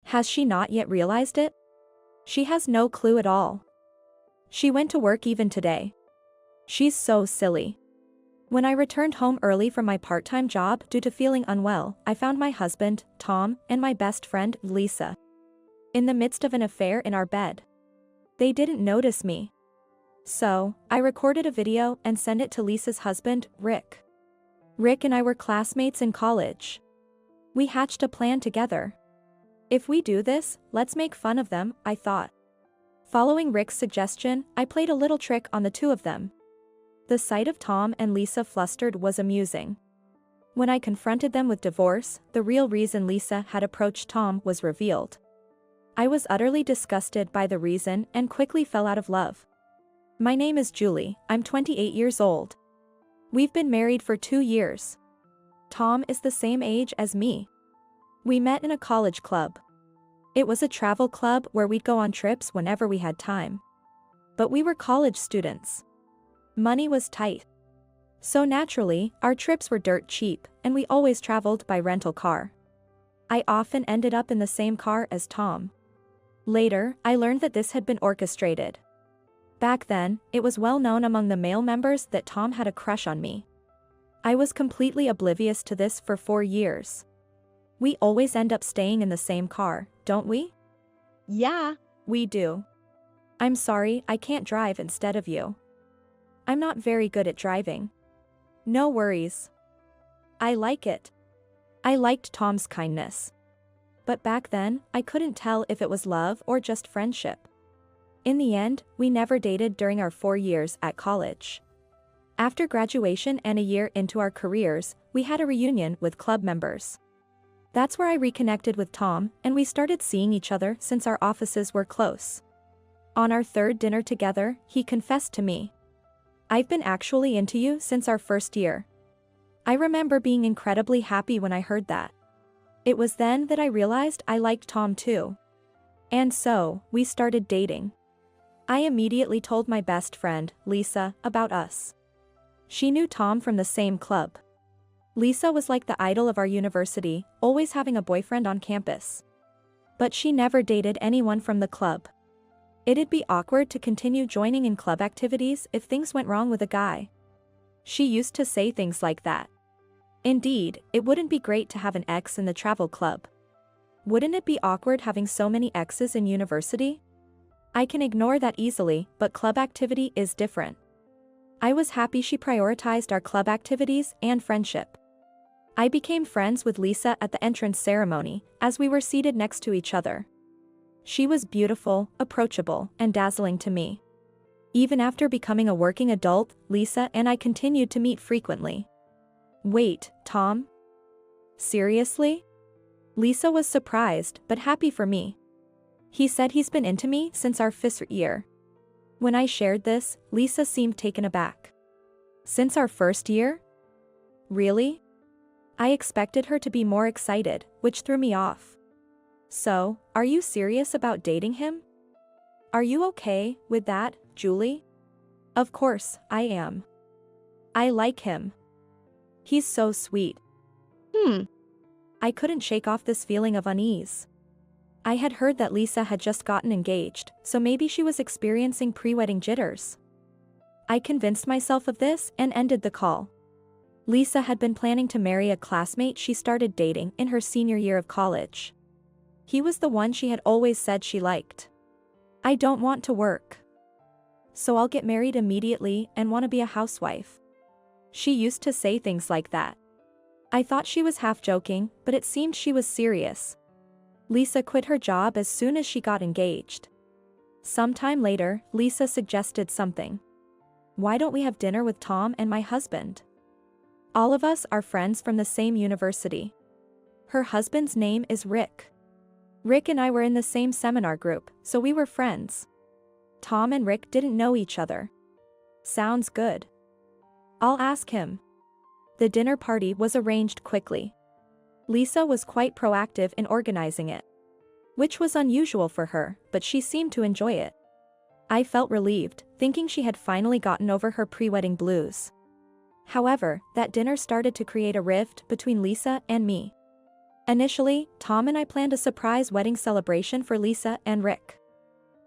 Has she not yet realized it? She has no clue at all. She went to work even today. She's so silly. When I returned home early from my part-time job due to feeling unwell, I found my husband, Tom, and my best friend, Lisa, in the midst of an affair in our bed. They didn't notice me. So, I recorded a video and sent it to Lisa's husband, Rick. Rick and I were classmates in college. We hatched a plan together. If we do this, let's make fun of them, I thought. Following Rick's suggestion, I played a little trick on the two of them. The sight of Tom and Lisa flustered was amusing. When I confronted them with divorce, the real reason Lisa had approached Tom was revealed. I was utterly disgusted by the reason and quickly fell out of love. My name is Julie, I'm 28 years old. We've been married for 2 years. Tom is the same age as me. We met in a college club. It was a travel club where we'd go on trips whenever we had time. But we were college students. Money was tight. So naturally, our trips were dirt cheap, and we always traveled by rental car. I often ended up in the same car as Tom. Later, I learned that this had been orchestrated. Back then, it was well known among the male members that Tom had a crush on me. I was completely oblivious to this for 4 years. We always end up staying in the same car, don't we? Yeah, We do. I'm sorry I can't drive instead of you. I'm not very good at driving. No worries. I like it. I liked Tom's kindness. But back then, I couldn't tell if it was love or just friendship. In the end, we never dated during our 4 years at college. After graduation and a year into our careers, we had a reunion with club members. That's where I reconnected with Tom, and we started seeing each other since our offices were close. On our 3rd dinner together, he confessed to me. I've been actually into you since our 1st year. I remember being incredibly happy when I heard that. It was then that I realized I liked Tom too. And so, we started dating. I immediately told my best friend, Lisa, about us. She knew Tom from the same club. Lisa was like the idol of our university, always having a boyfriend on campus. But she never dated anyone from the club. It'd be awkward to continue joining in club activities if things went wrong with a guy. She used to say things like that. Indeed, it wouldn't be great to have an ex in the travel club. Wouldn't it be awkward having so many exes in university? I can ignore that easily, but club activity is different. I was happy she prioritized our club activities and friendship. I became friends with Lisa at the entrance ceremony, as we were seated next to each other. She was beautiful, approachable, and dazzling to me. Even after becoming a working adult, Lisa and I continued to meet frequently. Wait, Tom? Seriously? Lisa was surprised, but happy for me. He said he's been into me since our 1st year. When I shared this, Lisa seemed taken aback. Since our 1st year? Really? I expected her to be more excited, which threw me off. So, are you serious about dating him? Are you okay with that, Julie? Of course, I am. I like him. He's so sweet. I couldn't shake off this feeling of unease. I had heard that Lisa had just gotten engaged, so maybe she was experiencing pre-wedding jitters. I convinced myself of this and ended the call. Lisa had been planning to marry a classmate she started dating in her senior year of college. He was the one she had always said she liked. I don't want to work. So I'll get married immediately and want to be a housewife. She used to say things like that. I thought she was half joking, but it seemed she was serious. Lisa quit her job as soon as she got engaged. Sometime later, Lisa suggested something. Why don't we have dinner with Tom and my husband? All of us are friends from the same university. Her husband's name is Rick. Rick and I were in the same seminar group, so we were friends. Tom and Rick didn't know each other. Sounds good. I'll ask him. The dinner party was arranged quickly. Lisa was quite proactive in organizing it, which was unusual for her, but she seemed to enjoy it. I felt relieved, thinking she had finally gotten over her pre-wedding blues. However, that dinner started to create a rift between Lisa and me. Initially, Tom and I planned a surprise wedding celebration for Lisa and Rick.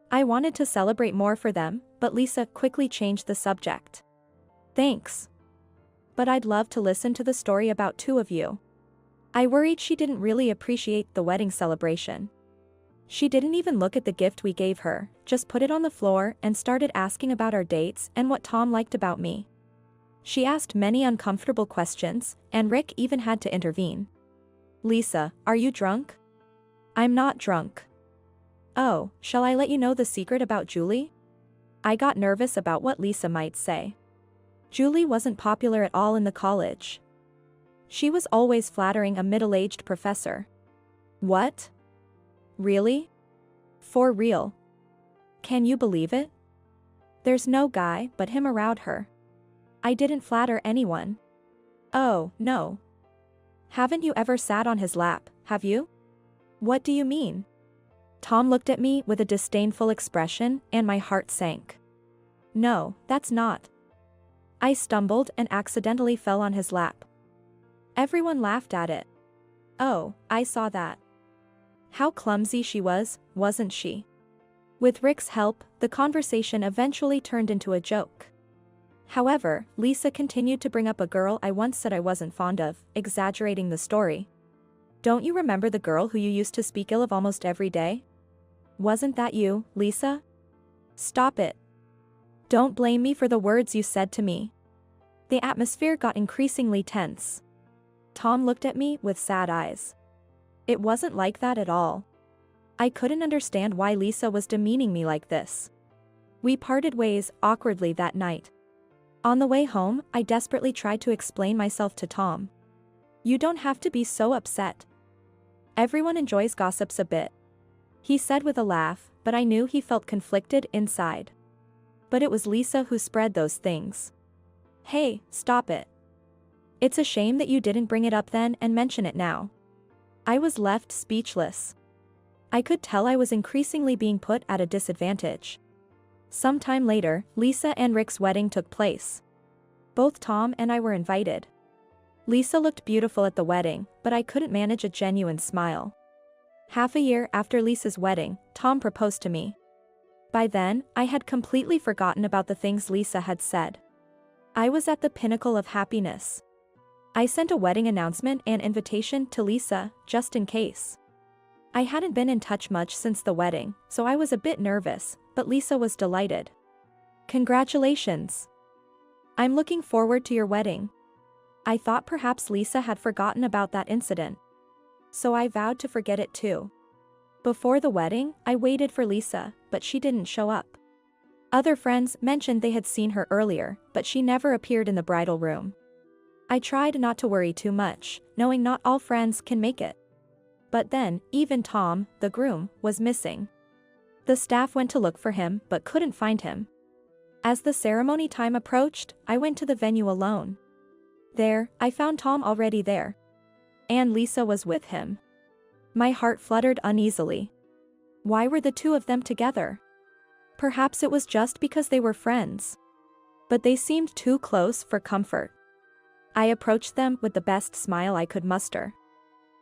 I wanted to celebrate more for them, but Lisa quickly changed the subject. Thanks. But I'd love to listen to the story about two of you. I worried she didn't really appreciate the wedding celebration. She didn't even look at the gift we gave her, just put it on the floor and started asking about our dates and what Tom liked about me. She asked many uncomfortable questions, and Rick even had to intervene. Lisa, are you drunk? I'm not drunk. Oh, shall I let you know the secret about Julie? I got nervous about what Lisa might say. Julie wasn't popular at all in the college. She was always flattering a middle-aged professor. What? Really? For real? Can you believe it? There's no guy but him around her. I didn't flatter anyone. Oh, no. Haven't you ever sat on his lap, have you? What do you mean? Tom looked at me with a disdainful expression and my heart sank. No, that's not. I stumbled and accidentally fell on his lap. Everyone laughed at it. Oh, I saw that. How clumsy she was, wasn't she? With Rick's help, the conversation eventually turned into a joke. However, Lisa continued to bring up a girl I once said I wasn't fond of, exaggerating the story. Don't you remember the girl who you used to speak ill of almost every day? Wasn't that you, Lisa? Stop it. Don't blame me for the words you said to me. The atmosphere got increasingly tense. Tom looked at me with sad eyes. It wasn't like that at all. I couldn't understand why Lisa was demeaning me like this. We parted ways awkwardly that night. On the way home, I desperately tried to explain myself to Tom. You don't have to be so upset. Everyone enjoys gossips a bit. He said with a laugh, but I knew he felt conflicted inside. But it was Lisa who spread those things. Hey, stop it. It's a shame that you didn't bring it up then and mention it now. I was left speechless. I could tell I was increasingly being put at a disadvantage. Sometime later, Lisa and Rick's wedding took place. Both Tom and I were invited. Lisa looked beautiful at the wedding, but I couldn't manage a genuine smile. Half a year after Lisa's wedding, Tom proposed to me. By then, I had completely forgotten about the things Lisa had said. I was at the pinnacle of happiness. I sent a wedding announcement and invitation to Lisa, just in case. I hadn't been in touch much since the wedding, so I was a bit nervous, but Lisa was delighted. Congratulations. I'm looking forward to your wedding. I thought perhaps Lisa had forgotten about that incident. So I vowed to forget it too. Before the wedding, I waited for Lisa, but she didn't show up. Other friends mentioned they had seen her earlier, but she never appeared in the bridal room. I tried not to worry too much, knowing not all friends can make it. But then, even Tom, the groom, was missing. The staff went to look for him but couldn't find him. As the ceremony time approached, I went to the venue alone. There, I found Tom already there. And Lisa was with him. My heart fluttered uneasily. Why were the two of them together? Perhaps it was just because they were friends. But they seemed too close for comfort. I approached them with the best smile I could muster.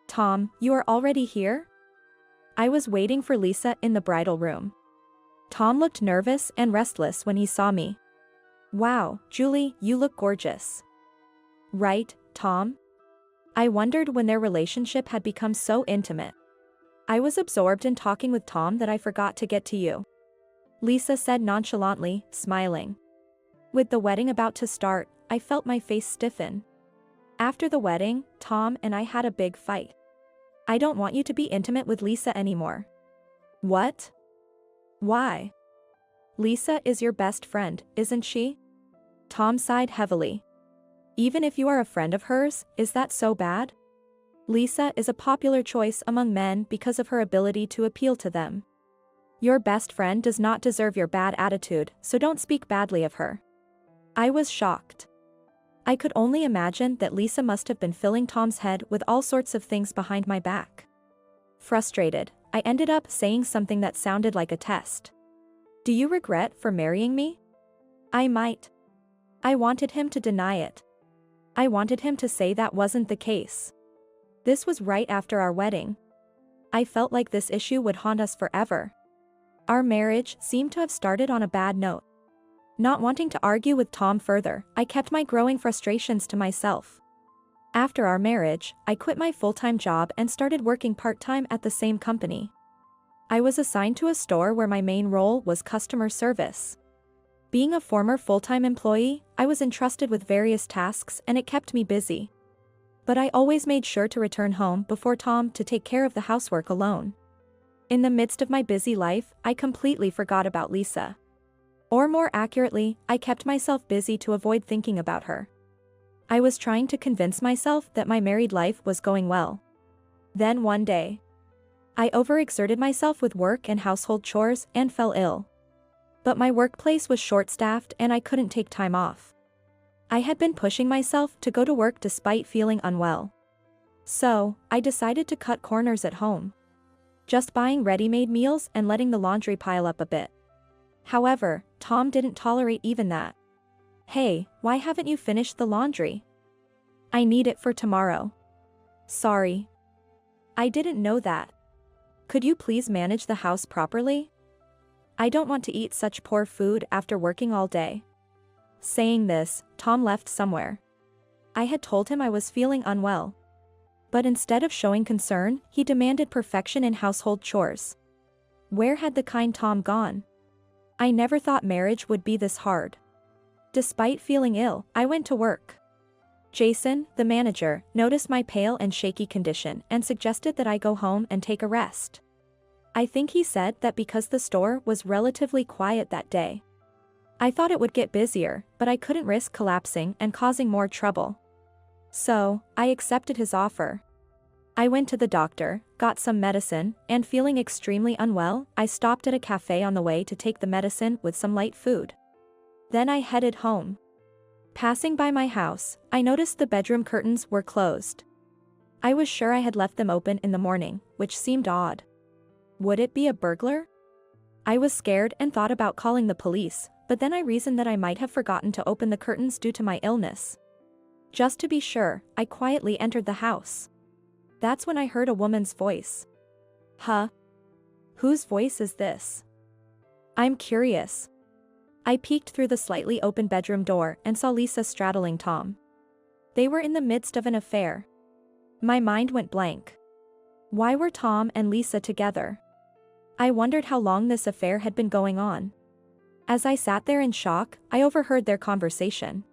Tom, you are already here? I was waiting for Lisa in the bridal room. Tom looked nervous and restless when he saw me. Wow, Julie, you look gorgeous. Right, Tom? I wondered when their relationship had become so intimate. I was absorbed in talking with Tom that I forgot to get to you. Lisa said nonchalantly, smiling. With the wedding about to start, I felt my face stiffen. After the wedding, Tom and I had a big fight. I don't want you to be intimate with Lisa anymore. What? Why? Lisa is your best friend, isn't she? Tom sighed heavily. Even if you are a friend of hers, is that so bad? Lisa is a popular choice among men because of her ability to appeal to them. Your best friend does not deserve your bad attitude, so don't speak badly of her. I was shocked. I could only imagine that Lisa must have been filling Tom's head with all sorts of things behind my back. Frustrated, I ended up saying something that sounded like a test. Do you regret for marrying me? I might. I wanted him to deny it. I wanted him to say that wasn't the case. This was right after our wedding. I felt like this issue would haunt us forever. Our marriage seemed to have started on a bad note. Not wanting to argue with Tom further, I kept my growing frustrations to myself. After our marriage, I quit my full-time job and started working part-time at the same company. I was assigned to a store where my main role was customer service. Being a former full-time employee, I was entrusted with various tasks and it kept me busy. But I always made sure to return home before Tom to take care of the housework alone. In the midst of my busy life, I completely forgot about Lisa. Or more accurately, I kept myself busy to avoid thinking about her. I was trying to convince myself that my married life was going well. Then one day, I overexerted myself with work and household chores and fell ill. But my workplace was short-staffed and I couldn't take time off. I had been pushing myself to go to work despite feeling unwell. So, I decided to cut corners at home. Just buying ready-made meals and letting the laundry pile up a bit. However, Tom didn't tolerate even that. "Hey, why haven't you finished the laundry? I need it for tomorrow." "Sorry. I didn't know that. Could you please manage the house properly? I don't want to eat such poor food after working all day." Saying this, Tom left somewhere. I had told him I was feeling unwell. But instead of showing concern, he demanded perfection in household chores. Where had the kind Tom gone? I never thought marriage would be this hard. Despite feeling ill, I went to work. Jason, the manager, noticed my pale and shaky condition and suggested that I go home and take a rest. I think he said that because the store was relatively quiet that day. I thought it would get busier, but I couldn't risk collapsing and causing more trouble. So, I accepted his offer. I went to the doctor, got some medicine, and feeling extremely unwell, I stopped at a cafe on the way to take the medicine with some light food. Then I headed home. Passing by my house, I noticed the bedroom curtains were closed. I was sure I had left them open in the morning, which seemed odd. Would it be a burglar? I was scared and thought about calling the police, but then I reasoned that I might have forgotten to open the curtains due to my illness. Just to be sure, I quietly entered the house. That's when I heard a woman's voice. "Huh? Whose voice is this?" I'm curious. I peeked through the slightly open bedroom door and saw Lisa straddling Tom. They were in the midst of an affair. My mind went blank. Why were Tom and Lisa together? I wondered how long this affair had been going on. As I sat there in shock, I overheard their conversation.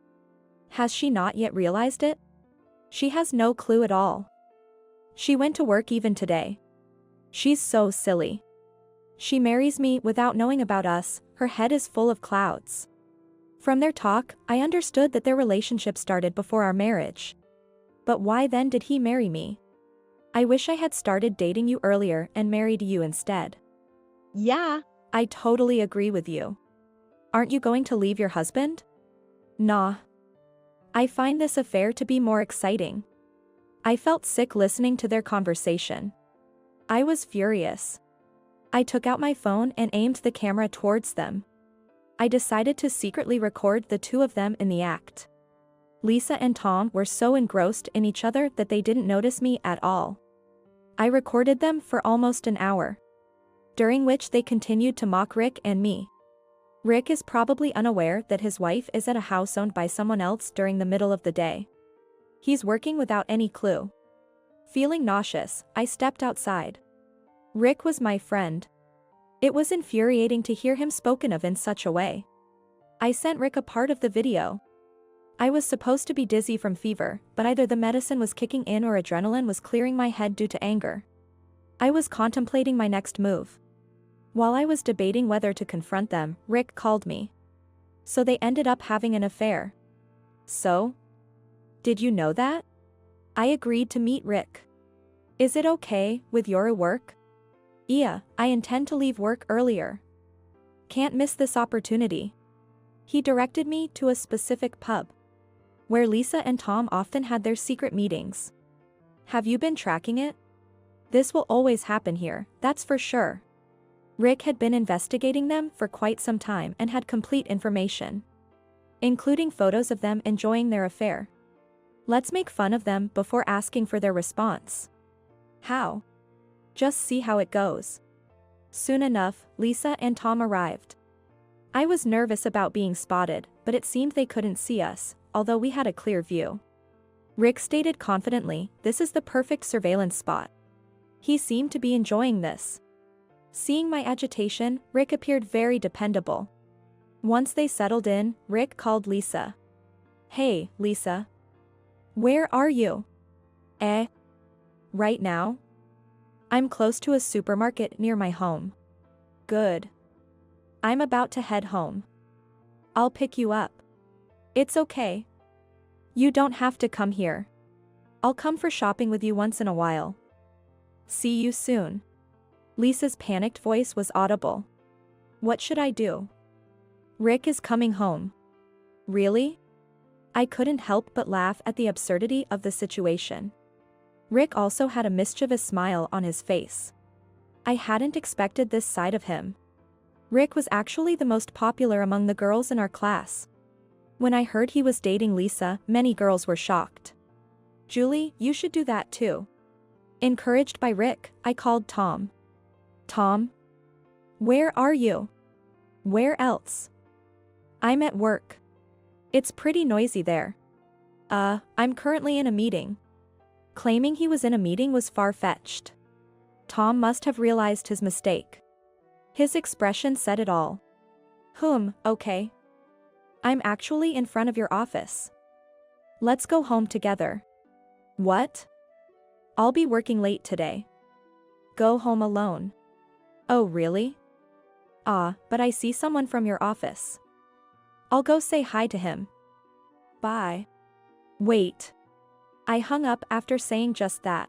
Has she not yet realized it? She has no clue at all. She went to work even today. She's so silly. She marries me without knowing about us, her head is full of clouds. From their talk, I understood that their relationship started before our marriage. But why then did he marry me? I wish I had started dating you earlier and married you instead. Yeah, I totally agree with you. Aren't you going to leave your husband? Nah. I find this affair to be more exciting. I felt sick listening to their conversation. I was furious. I took out my phone and aimed the camera towards them. I decided to secretly record the two of them in the act. Lisa and Tom were so engrossed in each other that they didn't notice me at all. I recorded them for almost an hour, during which they continued to mock Rick and me. Rick is probably unaware that his wife is at a house owned by someone else during the middle of the day. He's working without any clue. Feeling nauseous, I stepped outside. Rick was my friend. It was infuriating to hear him spoken of in such a way. I sent Rick a part of the video. I was supposed to be dizzy from fever, but either the medicine was kicking in or adrenaline was clearing my head due to anger. I was contemplating my next move. While I was debating whether to confront them, Rick called me. So they ended up having an affair. So? Did you know that? I agreed to meet Rick. Is it okay with your work? Yeah, I intend to leave work earlier. Can't miss this opportunity. He directed me to a specific pub, where Lisa and Tom often had their secret meetings. Have you been tracking it? This will always happen here, that's for sure. Rick had been investigating them for quite some time and had complete information, including photos of them enjoying their affair. Let's make fun of them before asking for their response. How? Just see how it goes. Soon enough, Lisa and Tom arrived. I was nervous about being spotted, but it seemed they couldn't see us, although we had a clear view. Rick stated confidently, "This is the perfect surveillance spot." He seemed to be enjoying this. Seeing my agitation, Rick appeared very dependable. Once they settled in, Rick called Lisa. "Hey, Lisa. Where are you?" Right now? I'm close to a supermarket near my home." "Good. I'm about to head home. I'll pick you up." "It's okay. You don't have to come here. I'll come for shopping with you once in a while." "See you soon." Lisa's panicked voice was audible. "What should I do?" "Rick is coming home." "Really?" I couldn't help but laugh at the absurdity of the situation. Rick also had a mischievous smile on his face. I hadn't expected this side of him. Rick was actually the most popular among the girls in our class. When I heard he was dating Lisa, many girls were shocked. "Julie, you should do that too." Encouraged by Rick, I called Tom. "Tom? Where are you?" "Where else?" "I'm at work. It's pretty noisy there." I'm currently in a meeting." Claiming he was in a meeting was far-fetched. Tom must have realized his mistake. His expression said it all. Okay. I'm actually in front of your office. Let's go home together." "What?" "I'll be working late today." "Go home alone." "Oh really?" But I see someone from your office. I'll go say hi to him." "Bye." Wait. I hung up after saying just that.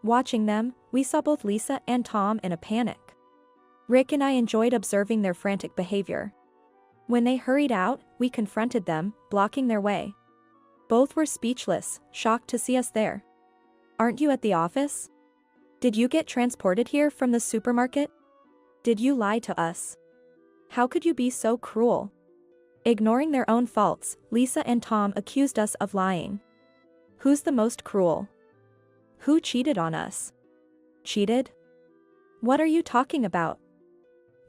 Watching them, we saw both Lisa and Tom in a panic. Rick and I enjoyed observing their frantic behavior. When they hurried out, we confronted them, blocking their way. Both were speechless, shocked to see us there. "Aren't you at the office? Did you get transported here from the supermarket? Did you lie to us? How could you be so cruel?" Ignoring their own faults, Lisa and Tom accused us of lying. Who's the most cruel? Who cheated on us? Cheated? What are you talking about?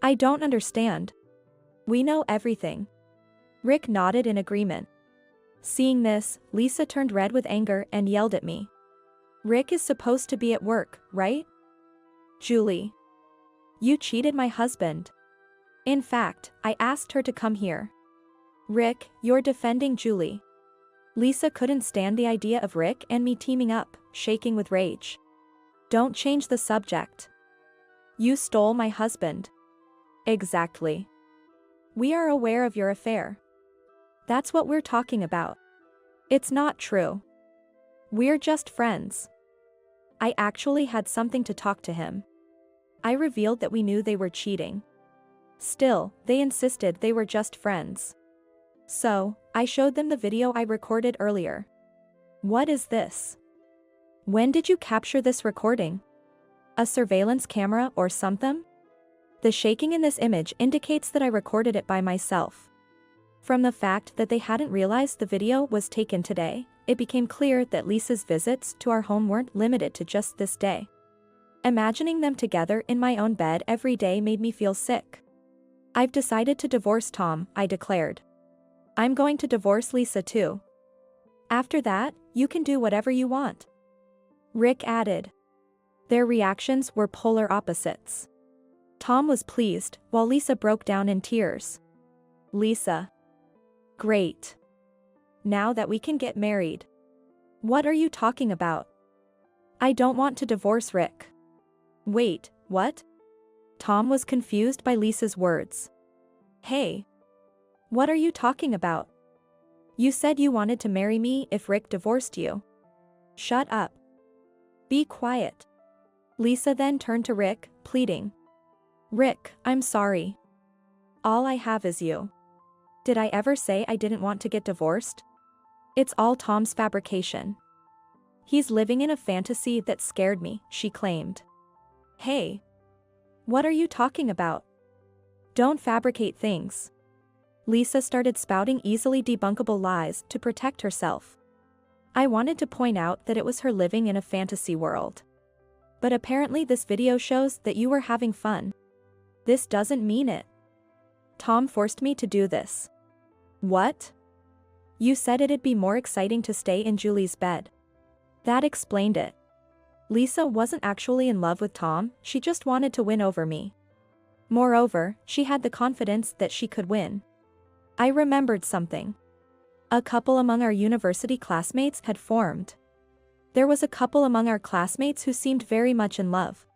I don't understand. We know everything. Rick nodded in agreement. Seeing this, Lisa turned red with anger and yelled at me. "Rick is supposed to be at work, right? Julie. You cheated my husband. In fact, I asked her to come here." "Rick, you're defending Julie." Lisa couldn't stand the idea of Rick and me teaming up, shaking with rage. "Don't change the subject. You stole my husband." "Exactly. We are aware of your affair. That's what we're talking about." "It's not true. We're just friends." I actually had something to talk to him. I revealed that we knew they were cheating. Still, they insisted they were just friends. So, I showed them the video I recorded earlier. "What is this? When did you capture this recording? A surveillance camera or something?" The shaking in this image indicates that I recorded it by myself. From the fact that they hadn't realized the video was taken today, it became clear that Lisa's visits to our home weren't limited to just this day. Imagining them together in my own bed every day made me feel sick. "I've decided to divorce Tom," I declared. "I'm going to divorce Lisa too. After that, you can do whatever you want," Rick added. Their reactions were polar opposites. Tom was pleased, while Lisa broke down in tears. "Lisa. Great. Now that we can get married." "What are you talking about? I don't want to divorce Rick." "Wait, what?" Tom was confused by Lisa's words. "Hey. What are you talking about? You said you wanted to marry me if Rick divorced you." "Shut up. Be quiet." Lisa then turned to Rick, pleading. "Rick, I'm sorry. All I have is you. Did I ever say I didn't want to get divorced? It's all Tom's fabrication. He's living in a fantasy that scared me," she claimed. "Hey. What are you talking about? Don't fabricate things." Lisa started spouting easily debunkable lies to protect herself. I wanted to point out that it was her living in a fantasy world. But apparently this video shows that you were having fun. This doesn't mean it. Tom forced me to do this. What? You said it'd be more exciting to stay in Julie's bed. That explained it. Lisa wasn't actually in love with Tom, she just wanted to win over me. Moreover, she had the confidence that she could win. I remembered something. A couple among our university classmates had formed. There was a couple among our classmates who seemed very much in love.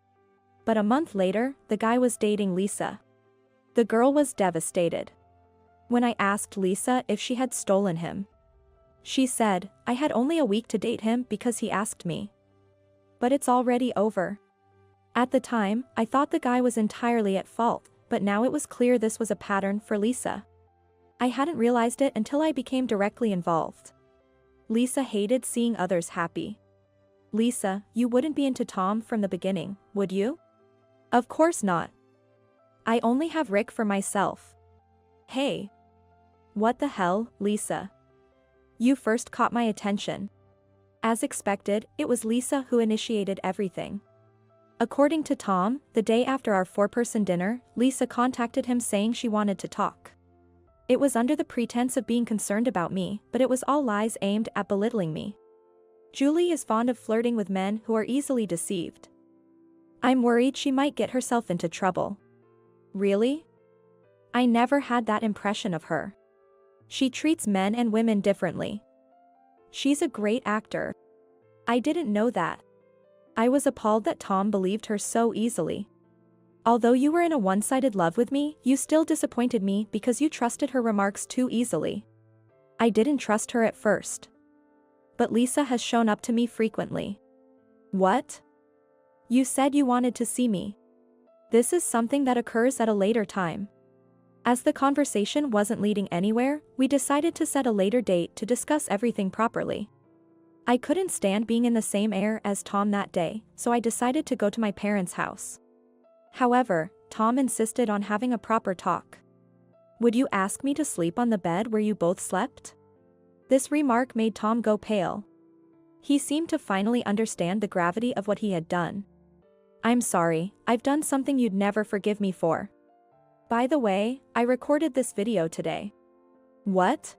But a month later, the guy was dating Lisa. The girl was devastated. When I asked Lisa if she had stolen him, she said, I had only a week to date him because he asked me. But it's already over. At the time, I thought the guy was entirely at fault, but now it was clear this was a pattern for Lisa. I hadn't realized it until I became directly involved. Lisa hated seeing others happy. Lisa, you wouldn't be into Tom from the beginning, would you? Of course not. I only have Rick for myself. Hey. What the hell, Lisa? You first caught my attention. As expected, it was Lisa who initiated everything. According to Tom, the day after our 4-person dinner, Lisa contacted him saying she wanted to talk. It was under the pretense of being concerned about me, but it was all lies aimed at belittling me. Julie is fond of flirting with men who are easily deceived. I'm worried she might get herself into trouble. Really? I never had that impression of her. She treats men and women differently. She's a great actor. I didn't know that. I was appalled that Tom believed her so easily. Although you were in a one-sided love with me, you still disappointed me because you trusted her remarks too easily. I didn't trust her at first. But Lisa has shown up to me frequently. What? You said you wanted to see me. This is something that occurs at a later time. As the conversation wasn't leading anywhere, we decided to set a later date to discuss everything properly. I couldn't stand being in the same air as Tom that day, so I decided to go to my parents' house. However, Tom insisted on having a proper talk. Would you ask me to sleep on the bed where you both slept? This remark made Tom go pale. He seemed to finally understand the gravity of what he had done. I'm sorry, I've done something you'd never forgive me for. By the way, I recorded this video today. What?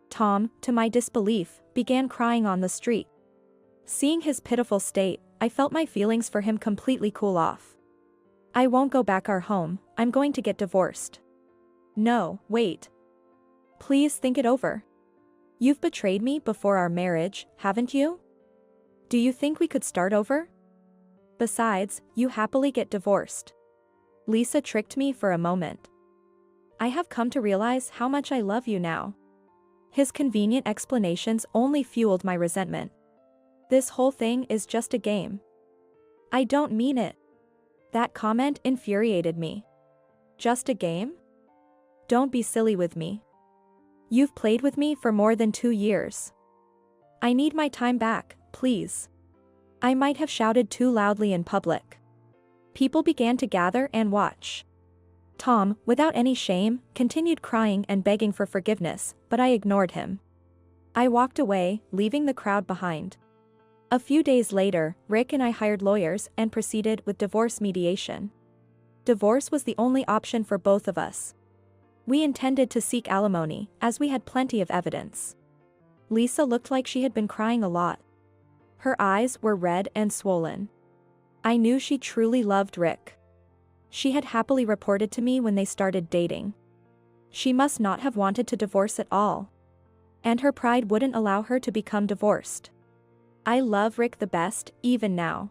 Tom, to my disbelief, began crying on the street. Seeing his pitiful state, I felt my feelings for him completely cool off. I won't go back our home, I'm going to get divorced. No, wait. Please think it over. You've betrayed me before our marriage, haven't you? Do you think we could start over? Besides, you happily get divorced. Lisa tricked me for a moment. I have come to realize how much I love you now. His convenient explanations only fueled my resentment. This whole thing is just a game. I don't mean it. That comment infuriated me. Just a game? Don't be silly with me. You've played with me for more than 2 years. I need my time back, please. I might have shouted too loudly in public. People began to gather and watch. Tom, without any shame, continued crying and begging for forgiveness, but I ignored him. I walked away, leaving the crowd behind. A few days later, Rick and I hired lawyers and proceeded with divorce mediation. Divorce was the only option for both of us. We intended to seek alimony, as we had plenty of evidence. Lisa looked like she had been crying a lot. Her eyes were red and swollen. I knew she truly loved Rick. She had happily reported to me when they started dating. She must not have wanted to divorce at all. And her pride wouldn't allow her to become divorced. I love Rick the best, even now.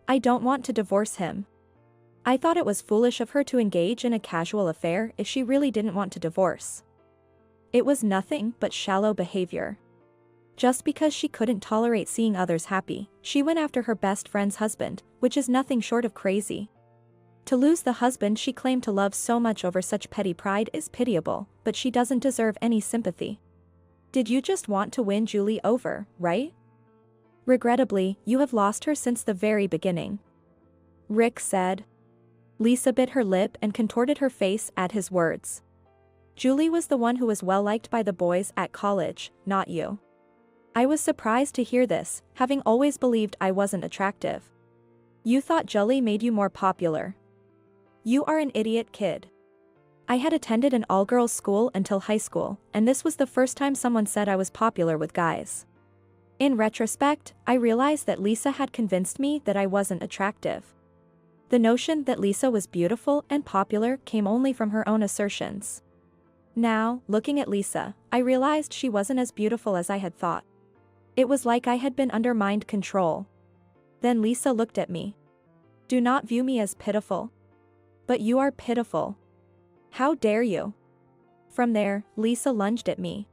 I don't want to divorce him. I thought it was foolish of her to engage in a casual affair if she really didn't want to divorce. It was nothing but shallow behavior. Just because she couldn't tolerate seeing others happy, she went after her best friend's husband, which is nothing short of crazy. To lose the husband she claimed to love so much over such petty pride is pitiable, but she doesn't deserve any sympathy. Did you just want to win Julie over, right? Regrettably, you have lost her since the very beginning. Rick said. Lisa bit her lip and contorted her face at his words. Julie was the one who was well liked by the boys at college, not you. I was surprised to hear this, having always believed I wasn't attractive. You thought Julie made you more popular. You are an idiot kid. I had attended an all-girls school until high school, and this was the first time someone said I was popular with guys. In retrospect, I realized that Lisa had convinced me that I wasn't attractive. The notion that Lisa was beautiful and popular came only from her own assertions. Now, looking at Lisa, I realized she wasn't as beautiful as I had thought. It was like I had been under mind control. Then Lisa looked at me. Do not view me as pitiful. But you are pitiful. How dare you? From there, Lisa lunged at me.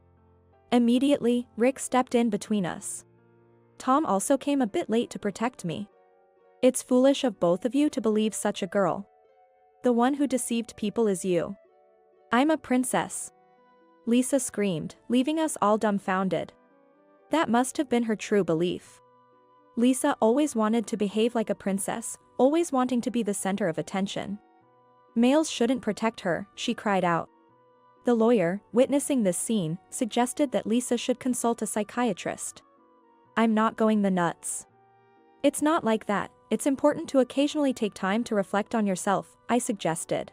Immediately, Rick stepped in between us. Tom also came a bit late to protect me. It's foolish of both of you to believe such a girl. The one who deceived people is you. I'm a princess. Lisa screamed, leaving us all dumbfounded. That must have been her true belief. Lisa always wanted to behave like a princess, always wanting to be the center of attention. Males shouldn't protect her, she cried out. The lawyer, witnessing this scene, suggested that Lisa should consult a psychiatrist. I'm not going the nuts. It's not like that, it's important to occasionally take time to reflect on yourself, I suggested.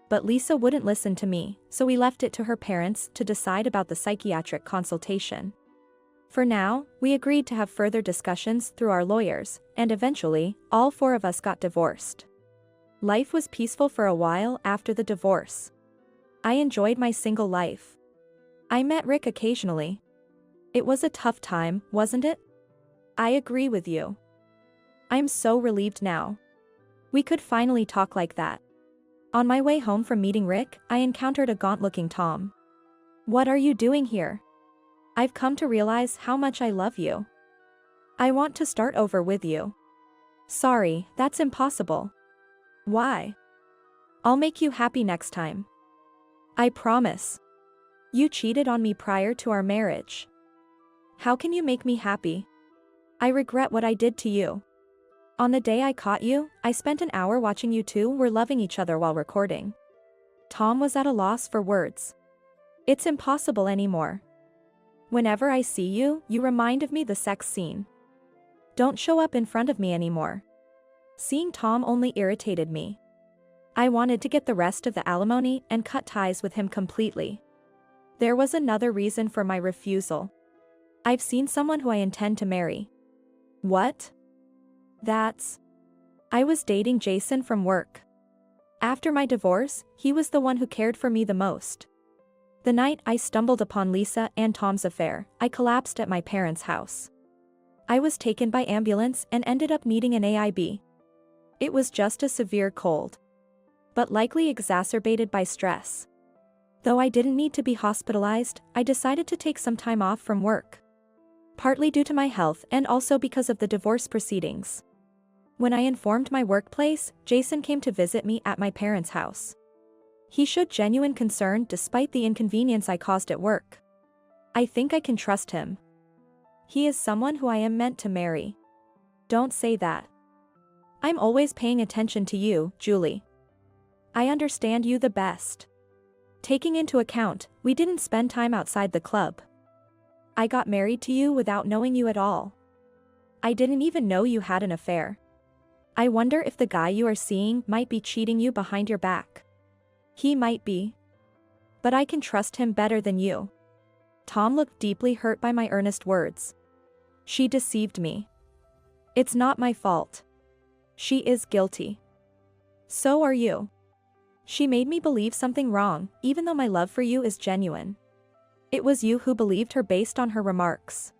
But Lisa wouldn't listen to me, so we left it to her parents to decide about the psychiatric consultation. For now, we agreed to have further discussions through our lawyers, and eventually, all four of us got divorced. Life was peaceful for a while after the divorce. I enjoyed my single life. I met Rick occasionally. It was a tough time, wasn't it? I agree with you. I'm so relieved now. We could finally talk like that. On my way home from meeting Rick, I encountered a gaunt-looking Tom. What are you doing here? I've come to realize how much I love you. I want to start over with you. Sorry, that's impossible. Why? I'll make you happy next time. I promise. You cheated on me prior to our marriage. How can you make me happy? I regret what I did to you. On the day I caught you, I spent an hour watching you two were loving each other while recording. Tom was at a loss for words. It's impossible anymore. Whenever I see you, you remind of me the sex scene. Don't show up in front of me anymore. Seeing Tom only irritated me. I wanted to get the rest of the alimony and cut ties with him completely. There was another reason for my refusal. I've seen someone who I intend to marry. What? I was dating Jason from work. After my divorce, he was the one who cared for me the most. The night I stumbled upon Lisa and Tom's affair, I collapsed at my parents' house. I was taken by ambulance and ended up needing an AIB. It was just a severe cold, but likely exacerbated by stress. Though I didn't need to be hospitalized, I decided to take some time off from work. Partly due to my health and also because of the divorce proceedings. When I informed my workplace, Jason came to visit me at my parents' house. He showed genuine concern despite the inconvenience I caused at work. I think I can trust him. He is someone who I am meant to marry. Don't say that. I'm always paying attention to you, Julie. I understand you the best. Taking into account, we didn't spend time outside the club. I got married to you without knowing you at all. I didn't even know you had an affair. I wonder if the guy you are seeing might be cheating you behind your back. He might be. But I can trust him better than you. Tom looked deeply hurt by my earnest words. She deceived me. It's not my fault. She is guilty. So are you. She made me believe something wrong, even though my love for you is genuine. It was you who believed her based on her remarks.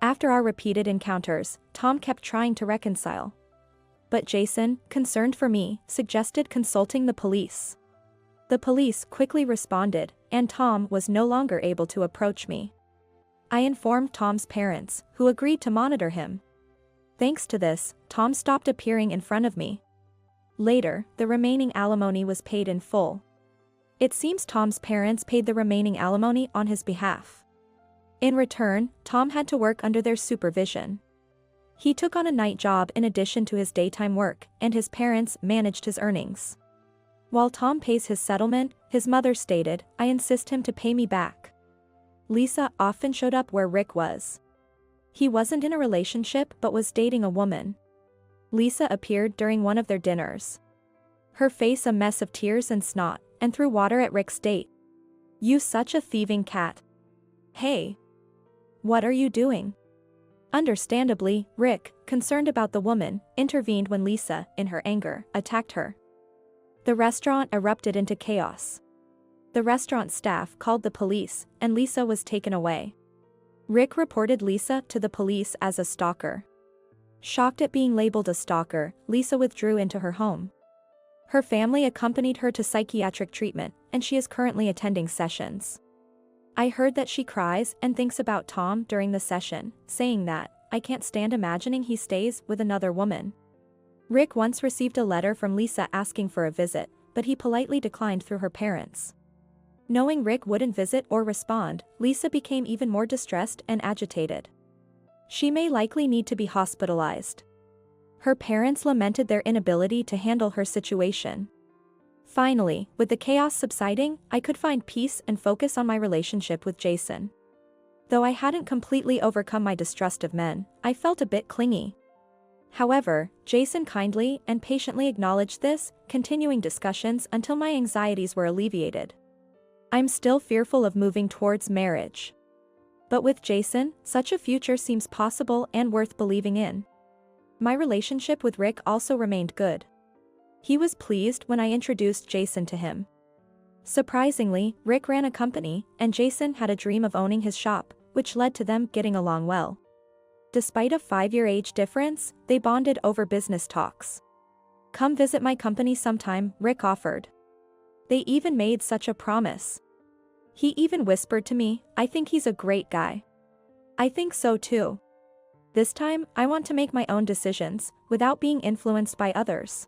After our repeated encounters, Tom kept trying to reconcile. But Jason, concerned for me, suggested consulting the police. The police quickly responded, and Tom was no longer able to approach me. I informed Tom's parents, who agreed to monitor him. Thanks to this, Tom stopped appearing in front of me. Later, the remaining alimony was paid in full. It seems Tom's parents paid the remaining alimony on his behalf. In return, Tom had to work under their supervision. He took on a night job in addition to his daytime work, and his parents managed his earnings. While Tom pays his settlement, his mother stated, I insist him to pay me back. Lisa often showed up where Rick was. He wasn't in a relationship but was dating a woman. Lisa appeared during one of their dinners. Her face a mess of tears and snot, and threw water at Rick's date. "You such a thieving cat. Hey. What are you doing?" Understandably, Rick, concerned about the woman, intervened when Lisa, in her anger, attacked her. The restaurant erupted into chaos. The restaurant staff called the police, and Lisa was taken away. Rick reported Lisa to the police as a stalker. Shocked at being labeled a stalker, Lisa withdrew into her home. Her family accompanied her to psychiatric treatment, and she is currently attending sessions. I heard that she cries and thinks about Tom during the session, saying that, "I can't stand imagining he stays with another woman." Rick once received a letter from Lisa asking for a visit, but he politely declined through her parents. Knowing Rick wouldn't visit or respond, Lisa became even more distressed and agitated. She may likely need to be hospitalized. Her parents lamented their inability to handle her situation. Finally, with the chaos subsiding, I could find peace and focus on my relationship with Jason. Though I hadn't completely overcome my distrust of men, I felt a bit clingy. However, Jason kindly and patiently acknowledged this, continuing discussions until my anxieties were alleviated. I'm still fearful of moving towards marriage. But with Jason, such a future seems possible and worth believing in. My relationship with Rick also remained good. He was pleased when I introduced Jason to him. Surprisingly, Rick ran a company, and Jason had a dream of owning his shop, which led to them getting along well. Despite a 5-year age difference, they bonded over business talks. "Come visit my company sometime," Rick offered. They even made such a promise. He even whispered to me, "I think he's a great guy." I think so too. This time, I want to make my own decisions, without being influenced by others.